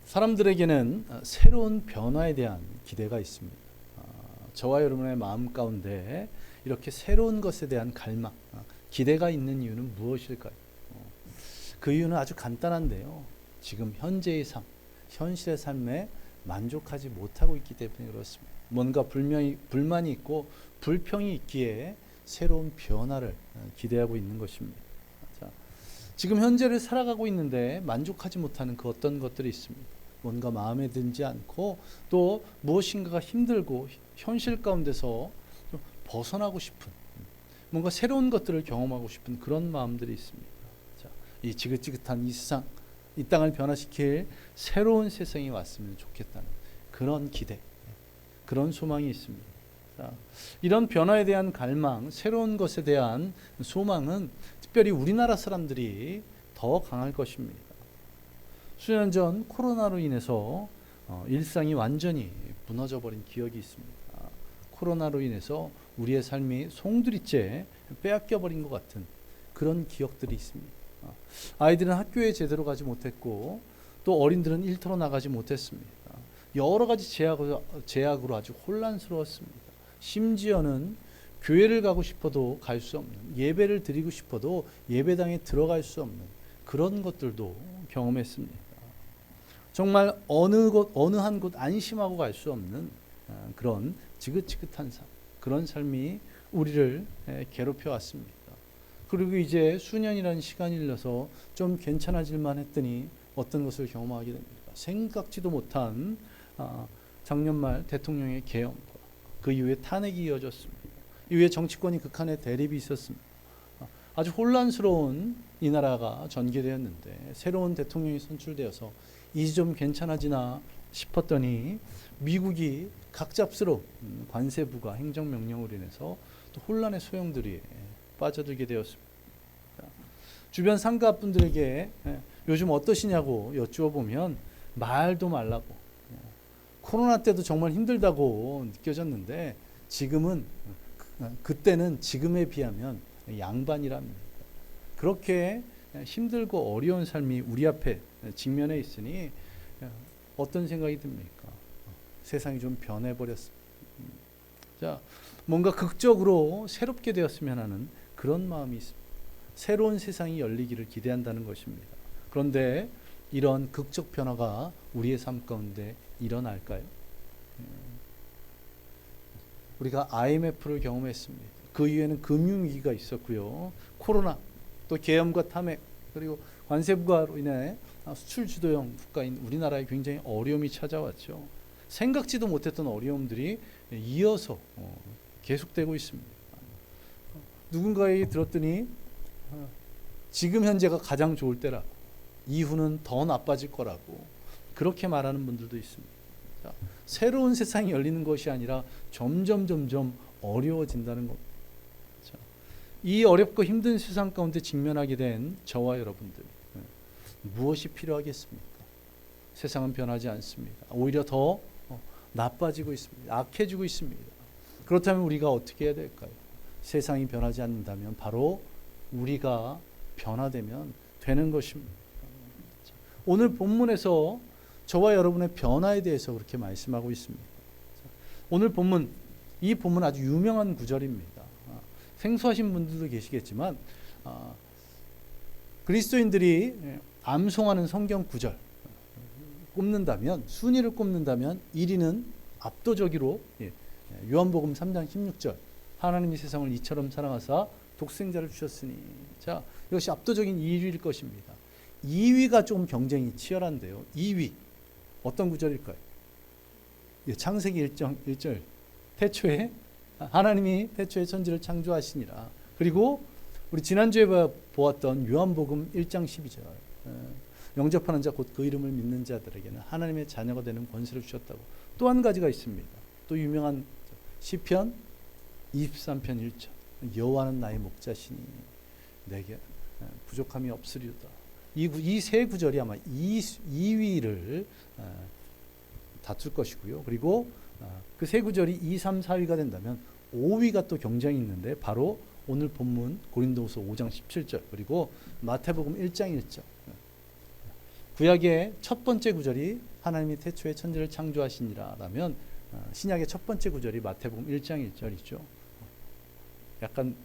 사람들에게는 새로운 변화에 대한 기대가 있습니다. 저와 여러분의 마음 가운데 이렇게 새로운 것에 대한 갈망, 기대가 있는 이유는 무엇일까요? 그 이유는 아주 간단한데요. 지금 현재의 삶, 현실의 삶에 만족하지 못하고 있기 때문에 그렇습니다. 뭔가 불만이 있고 불평이 있기에 새로운 변화를 기대하고 있는 것입니다. 자, 지금 현재를 살아가고 있는데 만족하지 못하는 그 어떤 것들이 있습니다. 뭔가 마음에 들지 않고 또 무엇인가가 힘들고 현실 가운데서 좀 벗어나고 싶은, 뭔가 새로운 것들을 경험하고 싶은 그런 마음들이 있습니다. 자, 이 지긋지긋한 이 세상, 이 땅을 변화시킬 새로운 세상이 왔으면 좋겠다는 그런 기대, 그런 소망이 있습니다. 자, 이런 변화에 대한 갈망, 새로운 것에 대한 소망은 특별히 우리나라 사람들이 더 강할 것입니다. 수년 전 코로나로 인해서 일상이 완전히 무너져 버린 기억이 있습니다. 코로나로 인해서 우리의 삶이 송두리째 빼앗겨 버린 것 같은 그런 기억들이 있습니다. 아이들은 학교에 제대로 가지 못했고 또 어린들은 일터로 나가지 못했습니다. 여러 가지 제약으로 아주 혼란스러웠습니다. 심지어는 교회를 가고 싶어도 갈 수 없는, 예배를 드리고 싶어도 예배당에 들어갈 수 없는 그런 것들도 경험했습니다. 정말 어느 한 곳 안심하고 갈 수 없는 그런 지긋지긋한 삶, 그런 삶이 우리를 괴롭혀 왔습니다. 그리고 이제 수년이라는 시간이 흘러서 좀 괜찮아질만 했더니 어떤 것을 경험하게 됩니다. 생각지도 못한 작년 말 대통령의 계엄과 그 이후에 탄핵이 이어졌습니다. 이후에 정치권이 극한의 대립이 있었습니다. 아주 혼란스러운 이 나라가 전개되었는데 새로운 대통령이 선출되어서 이제 좀 괜찮아지나 싶었더니 미국이 갑작스러운 관세 부과 행정명령으로 인해서 또 혼란의 소용돌이에 빠져들게 되었습니다. 주변 상가분들에게 요즘 어떠시냐고 여쭈어 보면 말도 말라고, 코로나 때도 정말 힘들다고 느껴졌는데 지금은, 그때는 지금에 비하면 양반이랍니다. 그렇게 힘들고 어려운 삶이 우리 앞에 직면해 있으니 어떤 생각이 듭니까? 세상이 좀 변해버렸습니다. 자, 뭔가 극적으로 새롭게 되었으면 하는 그런 마음이 있습니다. 새로운 세상이 열리기를 기대한다는 것입니다. 그런데 이런 극적 변화가 우리의 삶 가운데 일어날까요? 우리가 IMF를 경험했습니다. 그 이후에는 금융위기가 있었고요. 코로나, 또 계엄과 탄핵, 그리고 관세 부과로 인해 수출 주도형 국가인 우리나라에 굉장히 어려움이 찾아왔죠. 생각지도 못했던 어려움들이 이어서 계속되고 있습니다. 누군가에게 들었더니 지금 현재가 가장 좋을 때라고, 이후는 더 나빠질 거라고 그렇게 말하는 분들도 있습니다. 자, 새로운 세상이 열리는 것이 아니라 점점 어려워진다는 겁니다. 자, 이 어렵고 힘든 세상 가운데 직면하게 된 저와 여러분들, 무엇이 필요하겠습니까? 세상은 변하지 않습니다. 오히려 더 나빠지고 있습니다. 악해지고 있습니다. 그렇다면 우리가 어떻게 해야 될까요? 세상이 변하지 않는다면 바로 우리가 변화되면 되는 것입니다. 오늘 본문에서 저와 여러분의 변화에 대해서 그렇게 말씀하고 있습니다. 오늘 본문, 이 본문 아주 유명한 구절입니다. 생소하신 분들도 계시겠지만 그리스도인들이 암송하는 성경 구절 꼽는다면, 순위를 꼽는다면 1위는 압도적으로 요한복음 3장 16절, 하나님이 세상을 이처럼 사랑하사 독생자를 주셨으니. 자, 이것이 압도적인 1위일 것입니다. 2위가 조금 경쟁이 치열한데요. 2위 어떤 구절일까요? 창세기 1절 태초에 하나님이 태초에 천지를 창조하시니라. 그리고 우리 지난주에 보았던 요한복음 1장 12절, 영접하는 자 곧 그 이름을 믿는 자들에게는 하나님의 자녀가 되는 권세를 주셨다고. 또 한 가지가 있습니다. 또 유명한 시편 23편 1절, 여호와는 나의 목자시니 내게 부족함이 없으리로다. 이 세 구절이 아마 2위를 다툴 것이고요. 그리고 그 세 구절이 2, 3, 4위가 된다면 5위가 또 경쟁이 있는데 바로 오늘 본문 고린도후서 5장 17절, 그리고 마태복음 1장 1절. 구약의 첫 번째 구절이 하나님이 태초에 천지를 창조하시니라 라면 신약의 첫 번째 구절이 마태복음 1장 1절이죠. 약간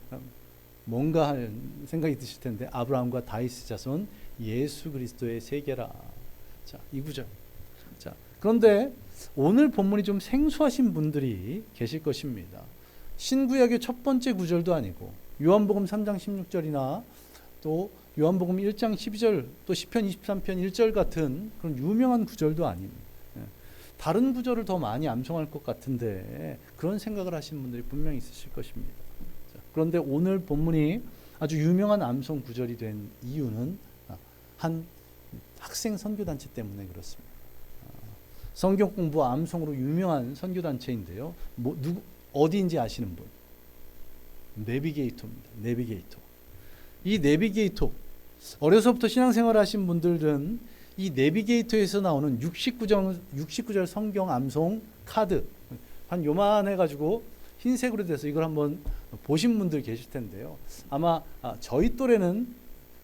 뭔가 하는 생각이 드실 텐데, 아브라함과 다윗의 자손 예수 그리스도의 세계라. 자, 이 구절. 자, 그런데 오늘 본문이 좀 생소하신 분들이 계실 것입니다. 신구약의 첫 번째 구절도 아니고 요한복음 3장 16절이나 또 요한복음 1장 12절 또 시편 23편 1절 같은 그런 유명한 구절도 아닙니다. 다른 구절을 더 많이 암송할 것 같은데 그런 생각을 하시는 분들이 분명히 있으실 것입니다. 자, 그런데 오늘 본문이 아주 유명한 암송 구절이 된 이유는 한 학생 선교단체 때문에 그렇습니다. 성경 공부 암송으로 유명한 선교단체인데요. 어디인지 아시는 분? 내비게이터입니다. 내비게이터. 이 내비게이터, 어려서부터 신앙생활 하신 분들은 이 내비게이터에서 나오는 69절 성경 암송 카드, 한 요만해가지고 흰색으로 돼서 이걸 한번 보신 분들 계실 텐데요. 아마 저희 또래는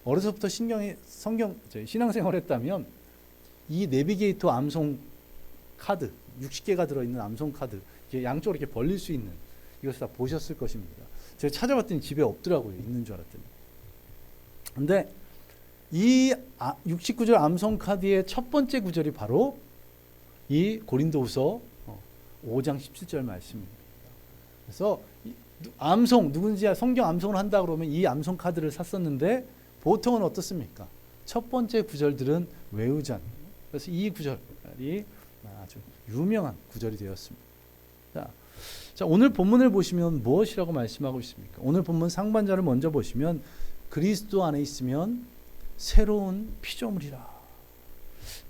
어려서부터 신앙생활 했다면 이 내비게이터 암송 카드, 60개가 들어있는 암송 카드, 양쪽으로 이렇게 벌릴 수 있는 이것을 다 보셨을 것입니다. 제가 찾아봤더니 집에 없더라고요. 있는 줄 알았더니. 근데 이 69절 암송 카드의 첫 번째 구절이 바로 이 고린도후서 5장 17절 말씀입니다. 그래서 누군지 성경 암송을 한다 그러면 이 암송 카드를 샀었는데 보통은 어떻습니까? 첫 번째 구절들은 외우지 않는. 그래서 이 구절이 아주 유명한 구절이 되었습니다. 자, 오늘 본문을 보시면 무엇이라고 말씀하고 있습니까? 오늘 본문 상반절을 먼저 보시면 그리스도 안에 있으면 새로운 피조물이라.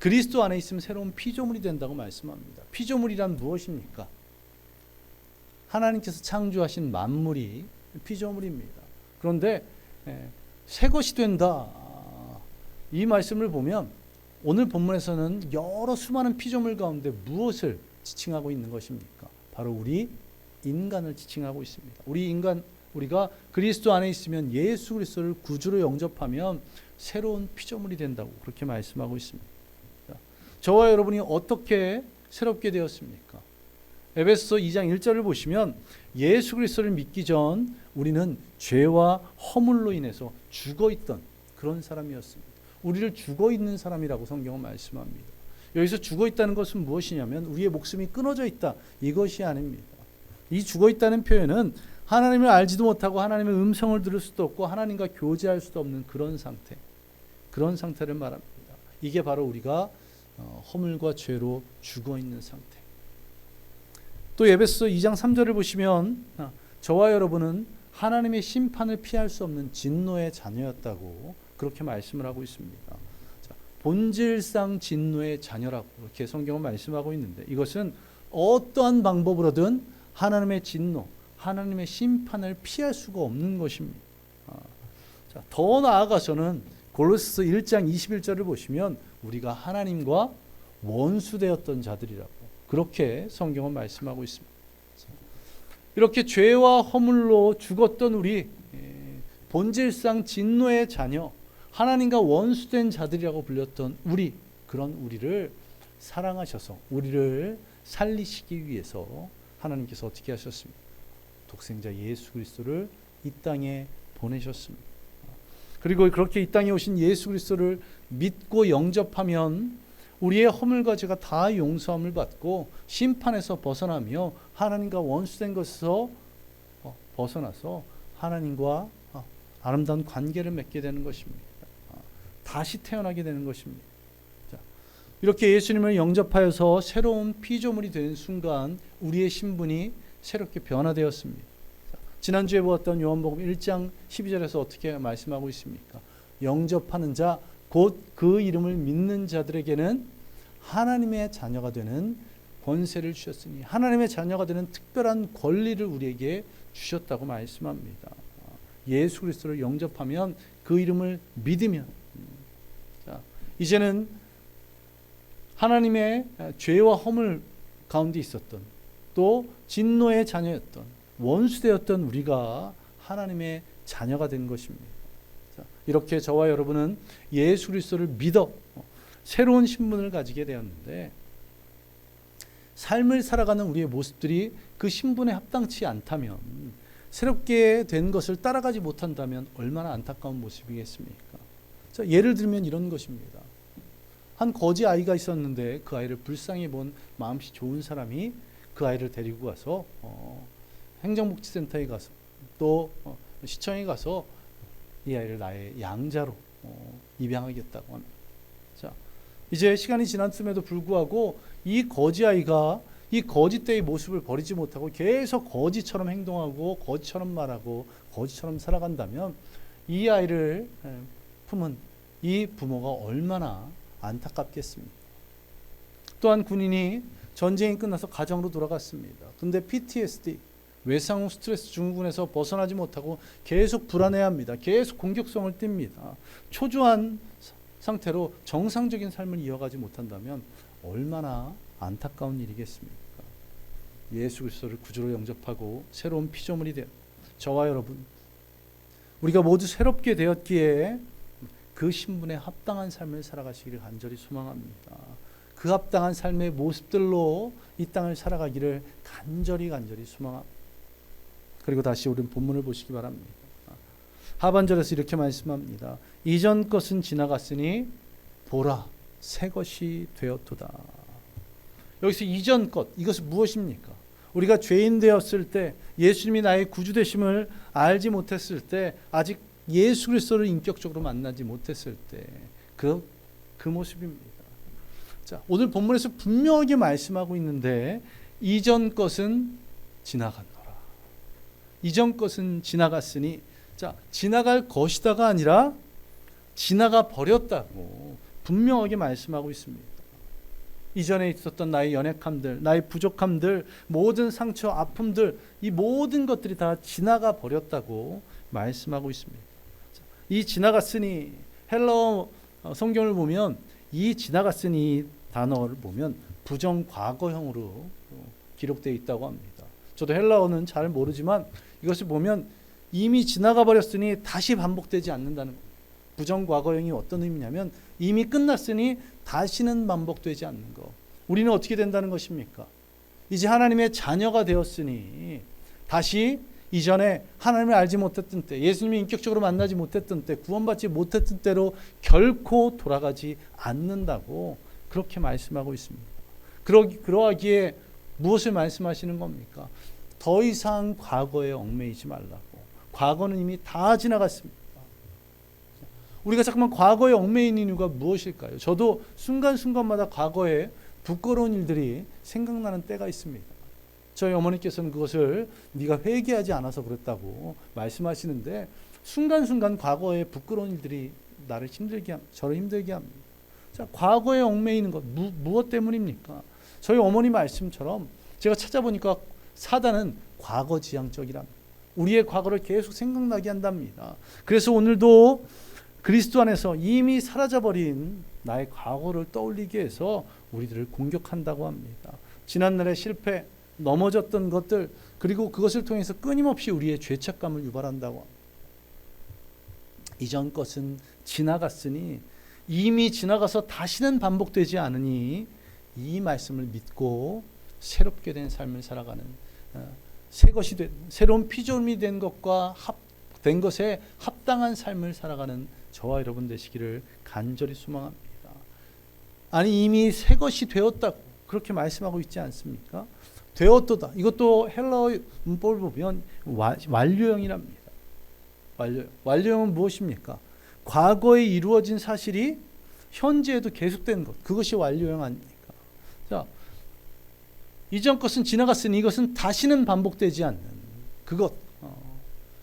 그리스도 안에 있으면 새로운 피조물이 된다고 말씀합니다. 피조물이란 무엇입니까? 하나님께서 창조하신 만물이 피조물입니다. 그런데 새 것이 된다. 이 말씀을 보면 오늘 본문에서는 여러 수많은 피조물 가운데 무엇을 지칭하고 있는 것입니까? 바로 우리 인간을 지칭하고 있습니다. 우리가 그리스도 안에 있으면 예수 그리스도를 구주로 영접하면 새로운 피조물이 된다고 그렇게 말씀하고 있습니다. 저와 여러분이 어떻게 새롭게 되었습니까? 에베소서 2장 1절을 보시면 예수 그리스도를 믿기 전 우리는 죄와 허물로 인해서 죽어있던 그런 사람이었습니다. 우리를 죽어있는 사람이라고 성경은 말씀합니다. 여기서 죽어있다는 것은 무엇이냐면 우리의 목숨이 끊어져 있다, 이것이 아닙니다. 이 죽어있다는 표현은 하나님을 알지도 못하고 하나님의 음성을 들을 수도 없고 하나님과 교제할 수도 없는 그런 상태, 그런 상태를 말합니다. 이게 바로 우리가 허물과 죄로 죽어있는 상태. 또 에베소서 2장 3절을 보시면 저와 여러분은 하나님의 심판을 피할 수 없는 진노의 자녀였다고 그렇게 말씀을 하고 있습니다. 자, 본질상 진노의 자녀라고 그렇게 성경은 말씀하고 있는데 이것은 어떠한 방법으로든 하나님의 진노, 하나님의 심판을 피할 수가 없는 것입니다. 자, 더 나아가서는 골로새서 1장 21절을 보시면 우리가 하나님과 원수되었던 자들이라고 그렇게 성경은 말씀하고 있습니다. 이렇게 죄와 허물로 죽었던 우리, 본질상 진노의 자녀, 하나님과 원수된 자들이라고 불렸던 우리, 그런 우리를 사랑하셔서 우리를 살리시기 위해서 하나님께서 어떻게 하셨습니까? 독생자 예수 그리스도를 이 땅에 보내셨습니다. 그리고 그렇게 이 땅에 오신 예수 그리스도를 믿고 영접하면 우리의 허물과 죄가 다 용서함을 받고 심판에서 벗어나며 하나님과 원수된 것에서 벗어나서 하나님과 아름다운 관계를 맺게 되는 것입니다. 다시 태어나게 되는 것입니다. 자, 이렇게 예수님을 영접하여서 새로운 피조물이 되는 순간 우리의 신분이 새롭게 변화되었습니다. 자, 지난주에 보았던 요한복음 1장 12절에서 어떻게 말씀하고 있습니까? 영접하는 자, 곧 그 이름을 믿는 자들에게는 하나님의 자녀가 되는 권세를 주셨으니 하나님의 자녀가 되는 특별한 권리를 우리에게 주셨다고 말씀합니다. 예수 그리스도를 영접하면 그 이름을 믿으면 자, 이제는 하나님의 죄와 허물 가운데 있었던 또 진노의 자녀였던 원수되었던 우리가 하나님의 자녀가 된 것입니다. 자, 이렇게 저와 여러분은 예수 그리스도를 믿어 새로운 신분을 가지게 되었는데 삶을 살아가는 우리의 모습들이 그 신분에 합당치 않다면, 새롭게 된 것을 따라가지 못한다면 얼마나 안타까운 모습이겠습니까? 자, 예를 들면 이런 것입니다. 한 거지 아이가 있었는데 그 아이를 불쌍히 본 마음씨 좋은 사람이 그 아이를 데리고 가서 행정복지센터에 가서 또 시청에 가서 이 아이를 나의 양자로 입양하겠다고 합니다. 자, 이제 시간이 지났음에도 불구하고 이 거지 아이가 이 거지 때의 모습을 버리지 못하고 계속 거지처럼 행동하고 거지처럼 말하고 거지처럼 살아간다면 이 아이를 품은 이 부모가 얼마나 안타깝겠습니까? 또한 군인이 전쟁이 끝나서 가정으로 돌아갔습니다. 근데 PTSD, 외상 후 스트레스 증후군에서 벗어나지 못하고 계속 불안해합니다. 계속 공격성을 띱니다. 초조한 상태로 정상적인 삶을 이어가지 못한다면 얼마나 안타까운 일이겠습니까? 예수 그리스도를 구주로 영접하고 새로운 피조물이 된 저와 여러분, 우리가 모두 새롭게 되었기에 그 신분에 합당한 삶을 살아가시기를 간절히 소망합니다. 그 합당한 삶의 모습들로 이 땅을 살아가기를 간절히 소망합니다. 그리고 다시 우리 본문을 보시기 바랍니다. 하반절에서 이렇게 말씀합니다. 이전 것은 지나갔으니 보라 새 것이 되었도다. 여기서 이전 것, 이것은 무엇입니까? 우리가 죄인 되었을 때, 예수님이 나의 구주 되심을 알지 못했을 때, 아직 예수 그리스도를 인격적으로 만나지 못했을 때 그 모습입니다. 자, 오늘 본문에서 분명하게 말씀하고 있는데 이전 것은 지나갔노라. 이전 것은 지나갔으니, 자, 지나갈 것이다가 아니라 지나가 버렸다고 분명하게 말씀하고 있습니다. 이전에 있었던 나의 연약함들, 나의 부족함들, 모든 상처, 아픔들, 이 모든 것들이 다 지나가 버렸다고 말씀하고 있습니다. 이 지나갔으니, 헬라어 성경을 보면 이 지나갔으니 단어를 보면 부정 과거형으로 기록되어 있다고 합니다. 저도 헬라어는 잘 모르지만 이것을 보면 이미 지나가 버렸으니 다시 반복되지 않는다는 겁니다. 부정 과거형이 어떤 의미냐면 이미 끝났으니 다시는 반복되지 않는 것. 우리는 어떻게 된다는 것입니까? 이제 하나님의 자녀가 되었으니 다시 이전에 하나님을 알지 못했던 때, 예수님을 인격적으로 만나지 못했던 때, 구원받지 못했던 때로 결코 돌아가지 않는다고 그렇게 말씀하고 있습니다. 그러하기에 무엇을 말씀하시는 겁니까? 더 이상 과거에 얽매이지 말라고. 과거는 이미 다 지나갔습니다. 우리가 잠깐만 과거에 얽매이는 이유가 무엇일까요? 저도 순간순간마다 과거에 부끄러운 일들이 생각나는 때가 있습니다. 저희 어머니께서는 그것을 네가 회개하지 않아서 그랬다고 말씀하시는데, 순간순간 과거에 부끄러운 일들이 나를 힘들게 합니다. 저를 힘들게 합니다. 자, 과거에 얽매이는 것 무엇 때문입니까? 저희 어머니 말씀처럼 제가 찾아보니까 사단은 과거지향적이랍니다. 우리의 과거를 계속 생각나게 한답니다. 그래서 오늘도 그리스도 안에서 이미 사라져버린 나의 과거를 떠올리게 해서 우리들을 공격한다고 합니다. 지난날의 실패, 넘어졌던 것들, 그리고 그것을 통해서 끊임없이 우리의 죄책감을 유발한다고 합니다. 이전 것은 지나갔으니, 이미 지나가서 다시는 반복되지 않으니 이 말씀을 믿고 새롭게 된 삶을 살아가는, 새 것이 된, 새로운 피조물이 된 것과 된 것에 합당한 삶을 살아가는 저와 여러분 되시기를 간절히 소망합니다. 아니, 이미 새 것이 되었다고 그렇게 말씀하고 있지 않습니까? 되었도다. 이것도 헬라어 문법을 보면 완료형이랍니다. 완료형은 무엇입니까? 과거에 이루어진 사실이 현재에도 계속되는 것, 그것이 완료형 아닙니까? 자, 이전 것은 지나갔으니 이것은 다시는 반복되지 않는 그것.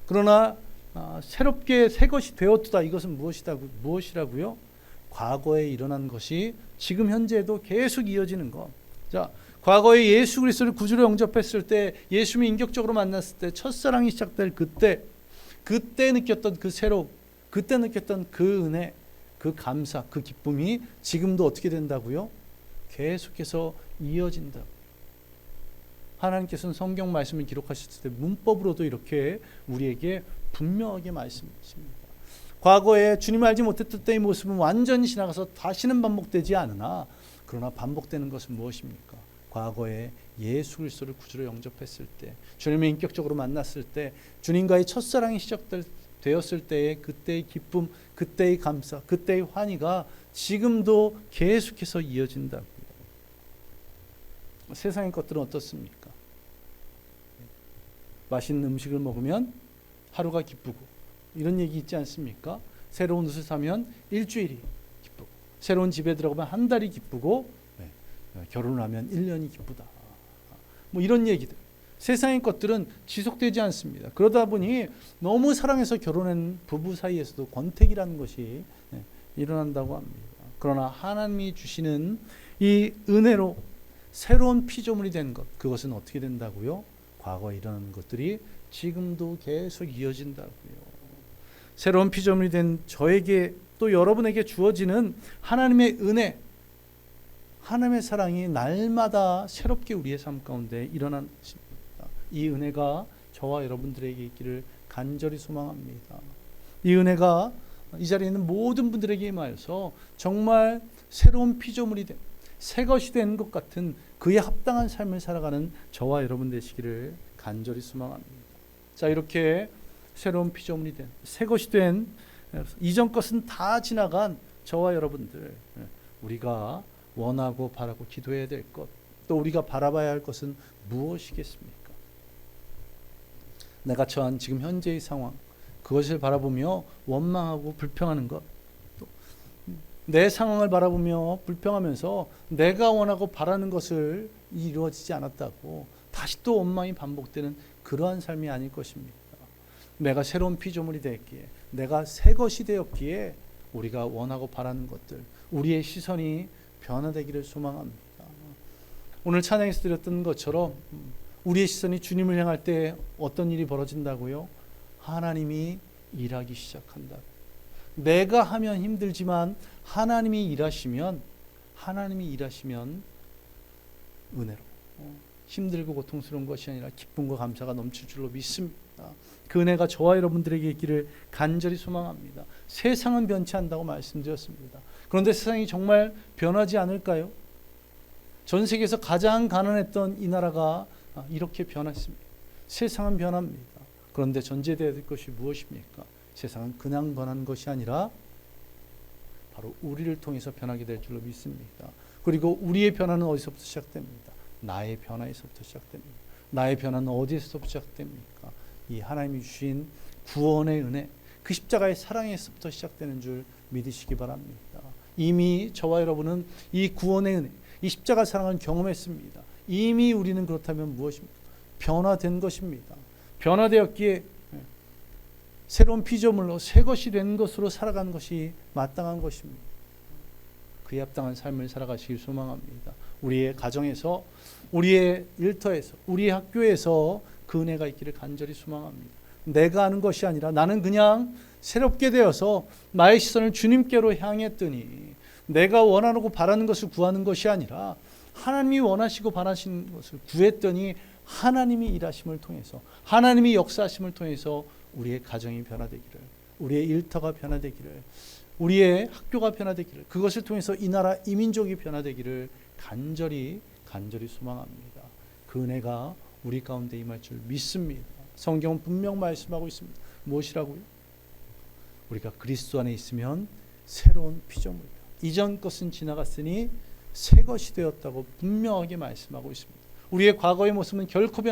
그러나 새롭게 새 것이 되었다. 이것은 무엇이라고요? 과거에 일어난 것이 지금 현재에도 계속 이어지는 것. 자, 과거에 예수 그리스도를 구주로 영접했을 때, 예수님을 인격적으로 만났을 때, 첫사랑이 시작될 그때 느꼈던 그 새로, 그때 느꼈던 그 은혜, 그 감사, 그 기쁨이 지금도 어떻게 된다고요? 계속해서 이어진다. 하나님께서는 성경 말씀을 기록하셨을 때 문법으로도 이렇게 우리에게 분명하게 말씀하십니다. 과거에 주님을 알지 못했던 때의 모습은 완전히 지나가서 다시는 반복되지 않으나, 그러나 반복되는 것은 무엇입니까? 과거에 예수 그리스도를 구주로 영접했을 때, 주님을 인격적으로 만났을 때, 주님과의 첫사랑이 시작되었을 때의 그때의 기쁨, 그때의 감사, 그때의 환희가 지금도 계속해서 이어진다고요. 세상의 것들은 어떻습니까? 맛있는 음식을 먹으면 하루가 기쁘고, 이런 얘기 있지 않습니까? 새로운 옷을 사면 일주일이 기쁘고, 새로운 집에 들어가면 한 달이 기쁘고, 결혼을 하면 1년이 기쁘다. 뭐 이런 얘기들. 세상의 것들은 지속되지 않습니다. 그러다 보니 너무 사랑해서 결혼한 부부 사이에서도 권태기라는 것이 일어난다고 합니다. 그러나 하나님이 주시는 이 은혜로 새로운 피조물이 된 것, 그것은 어떻게 된다고요? 과거에 일어난 것들이 지금도 계속 이어진다고요. 새로운 피조물이 된 저에게 또 여러분에게 주어지는 하나님의 은혜, 하나님의 사랑이 날마다 새롭게 우리의 삶 가운데 일어나는 것입니다. 이 은혜가 저와 여러분들에게 있기를 간절히 소망합니다. 이 은혜가 이 자리에 있는 모든 분들에게 임하여서 정말 새로운 피조물이 된, 새 것이 된 것 같은 그에 합당한 삶을 살아가는 저와 여러분 되시기를 간절히 소망합니다. 자, 이렇게 새로운 피조물이 된, 새 것이 된, 이전 것은 다 지나간 저와 여러분들, 우리가 원하고 바라고 기도해야 될 것, 또 우리가 바라봐야 할 것은 무엇이겠습니까? 내가 처한 지금 현재의 상황, 그것을 바라보며 원망하고 불평하는 것, 또 내 상황을 바라보며 불평하면서 내가 원하고 바라는 것을 이루어지지 않았다고 다시 또 원망이 반복되는 그러한 삶이 아닐 것입니다. 내가 새로운 피조물이 되었기에, 내가 새 것이 되었기에 우리가 원하고 바라는 것들, 우리의 시선이 변화되기를 소망합니다. 오늘 찬양에서 드렸던 것처럼 우리의 시선이 주님을 향할 때 어떤 일이 벌어진다고요? 하나님이 일하기 시작한다. 내가 하면 힘들지만 하나님이 일하시면 은혜로 힘들고 고통스러운 것이 아니라 기쁨과 감사가 넘칠 줄로 믿습니다. 그 은혜가 저와 여러분들에게 있기를 간절히 소망합니다. 세상은 변치 않는다고 말씀드렸습니다. 그런데 세상이 정말 변하지 않을까요? 전 세계에서 가장 가난했던 이 나라가 이렇게 변했습니다. 세상은 변합니다. 그런데 전제되어야 될 것이 무엇입니까? 세상은 그냥 변하는 것이 아니라 바로 우리를 통해서 변하게 될 줄로 믿습니다. 그리고 우리의 변화는 어디서부터 시작됩니다? 나의 변화에서부터 시작됩니다. 나의 변화는 어디에서부터 시작됩니까? 이 하나님이 주신 구원의 은혜, 그 십자가의 사랑에서부터 시작되는 줄 믿으시기 바랍니다. 이미 저와 여러분은 이 구원의 은혜, 이 십자가 사랑을 경험했습니다. 이미 우리는 그렇다면 무엇입니까? 변화된 것입니다. 변화되었기에 새로운 피조물로 새 것이 된 것으로 살아가는 것이 마땅한 것입니다. 그에 합당한 삶을 살아가시길 소망합니다. 우리의 가정에서, 우리의 일터에서, 우리의 학교에서 그 은혜가 있기를 간절히 소망합니다. 내가 하는 것이 아니라 나는 그냥 새롭게 되어서 나의 시선을 주님께로 향했더니 내가 원하고 바라는 것을 구하는 것이 아니라 하나님이 원하시고 바라시는 것을 구했더니 하나님이 일하심을 통해서, 하나님이 역사하심을 통해서 우리의 가정이 변화되기를, 우리의 일터가 변화되기를, 우리의 학교가 변화되기를, 그것을 통해서 이 나라 이 민족이 변화되기를 간절히 소망합니다. 그 은혜가 우리 가운데 임할 줄 믿습니다. 성경은 분명 말씀하고 있습니다. 무엇이라고요? 우리가 그리스도 안에 있으면 새로운 피조물이다. 이전 것은 지나갔으니 새 것이 되었다고 분명하게 말씀하고 있습니다. 우리의 과거의 모습은 결코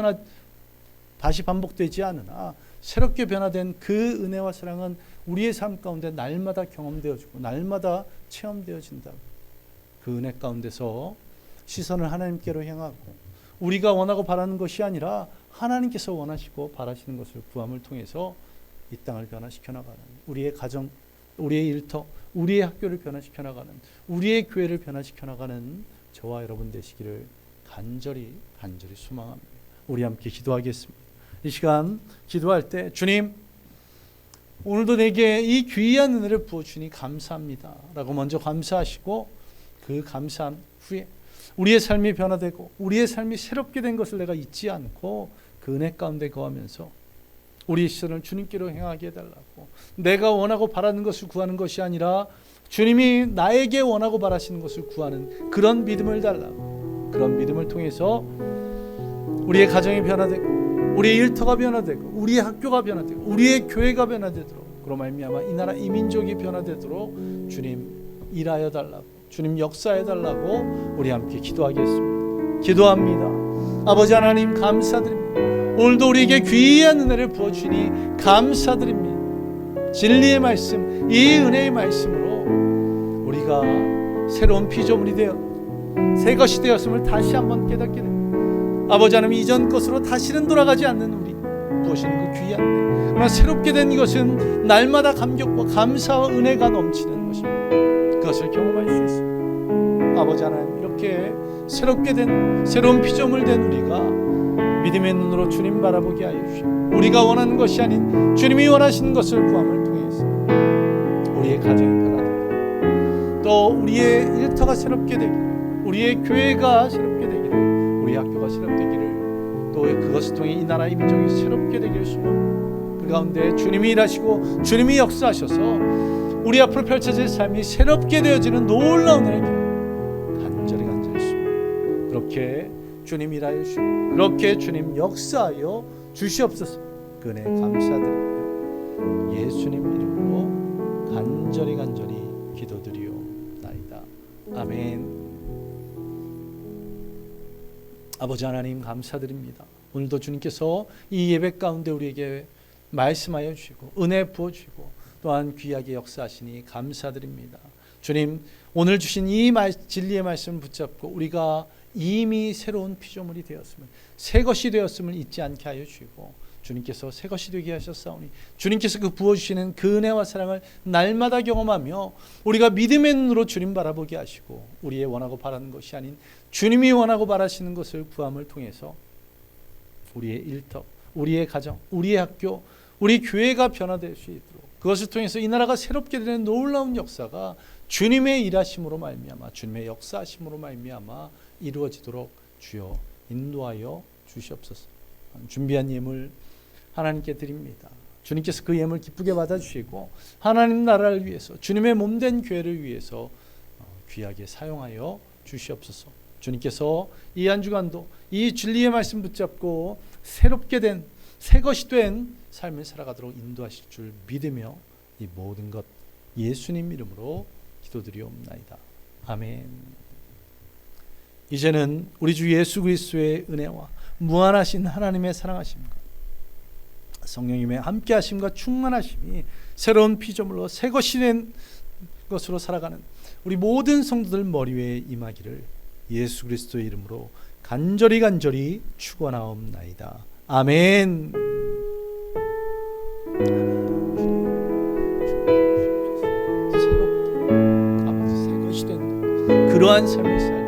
다시 반복되지 않으나 새롭게 변화된 그 은혜와 사랑은 우리의 삶 가운데 날마다 경험되어지고 날마다 체험되어진다. 그 은혜 가운데서 시선을 하나님께로 향하고 우리가 원하고 바라는 것이 아니라 하나님께서 원하시고 바라시는 것을 구함을 통해서 이 땅을 변화시켜 나가는, 우리의 가정, 우리의 일터, 우리의 학교를 변화시켜 나가는, 우리의 교회를 변화시켜 나가는 저와 여러분 되시기를 간절히 소망합니다. 우리 함께 기도하겠습니다. 이 시간 기도할 때 주님, 오늘도 내게 이 귀한 은혜를 부어주니 감사합니다 라고 먼저 감사하시고, 그 감사한 후에 우리의 삶이 변화되고 우리의 삶이 새롭게 된 것을 내가 잊지 않고 그 은혜 가운데 거하면서 우리 시선을 주님께로 향하게 해달라고. 내가 원하고 바라는 것을 구하는 것이 아니라 주님이 나에게 원하고 바라시는 것을 구하는 그런 믿음을 달라고. 그런 믿음을 통해서 우리의 가정이 변화되고, 우리의 일터가 변화되고, 우리의 학교가 변화되고, 우리의 교회가 변화되도록, 그로 말미암아 이 나라 이 민족이 변화되도록 주님 일하여 달라고, 주님 역사해 달라고 우리 함께 기도하겠습니다. 기도합니다. 아버지 하나님 감사드립니다. 오늘도 우리에게 귀한 은혜를 부어주시니 감사드립니다. 진리의 말씀, 이 은혜의 말씀으로 우리가 새로운 피조물이 되어 새 것이 되었음을 다시 한번 깨닫게 됩니다. 아버지 하나님, 이전 것으로 다시는 돌아가지 않는 우리 부으시는 그 귀한 은혜, 그러나 새롭게 된 이것은 날마다 감격과 감사와 은혜가 넘치는 것입니다. 그것을 경험할 수 있습니다. 아버지 하나님, 이렇게 새롭게 된 새로운 피조물 된 우리가 믿음의 눈으로 주님 바라보게 하여 주시고, 우리가 원하는 것이 아닌 주님이 원하시는 것을 구함을 통해서 우리의 가정이 변화되고, 또 우리의 일터가 새롭게 되기를, 우리의 교회가 새롭게 되기를, 우리 학교가 새롭되기를, 또 그것을 통해 이 나라 이 민족이 새롭게 되기를 소망합니다. 그 가운데 주님이 일하시고 주님이 역사하셔서 우리 앞으로 펼쳐질 삶이 새롭게 되어지는 놀라운 은혜를 간절히 소망합니다. 그렇게 주님 일하여 주시고, 그렇게 주님 역사하여 주시옵소서. 그 은혜 감사드리며 예수님 이름으로 간절히 기도드리옵나이다. 아멘. 아버지 하나님 감사드립니다. 오늘도 주님께서 이 예배 가운데 우리에게 말씀하여 주시고 은혜 부어주시고 또한 귀하게 역사하시니 감사드립니다. 주님, 오늘 주신 이 진리의 말씀을 붙잡고 우리가 이미 새로운 피조물이 되었음을, 새 것이 되었음을 잊지 않게 하여 주시고, 주님께서 새 것이 되게 하셨사오니 주님께서 그 부어주시는 그 은혜와 사랑을 날마다 경험하며 우리가 믿음의 눈으로 주님 바라보게 하시고, 우리의 원하고 바라는 것이 아닌 주님이 원하고 바라시는 것을 구함을 통해서 우리의 일터, 우리의 가정, 우리의 학교, 우리 교회가 변화될 수 있도록, 그것을 통해서 이 나라가 새롭게 되는 놀라운 역사가 주님의 일하심으로 말미암아, 주님의 역사하심으로 말미암아 이루어지도록 주여 인도하여 주시옵소서. 준비한 예물 하나님께 드립니다. 주님께서 그 예물 기쁘게 받아주시고 하나님 나라를 위해서, 주님의 몸된 교회를 위해서 귀하게 사용하여 주시옵소서. 주님께서 이 한 주간도 이 진리의 말씀 붙잡고 새롭게 된 새 것이 된 삶을 살아가도록 인도하실 줄 믿으며 이 모든 것 예수님 이름으로 기도드리옵나이다. 아멘. 이제는 우리 주 예수 그리스도의 은혜와 무한하신 하나님의 사랑하심과 성령님의 함께하심과 충만하심이 새로운 피조물로 새 것이 된 것으로 살아가는 우리 모든 성도들 머리 위에 임하기를 예수 그리스도의 이름으로 간절히 축원하옵나이다. 아멘. 새롭게 아버지 새 것이 된 그러한 삶을 살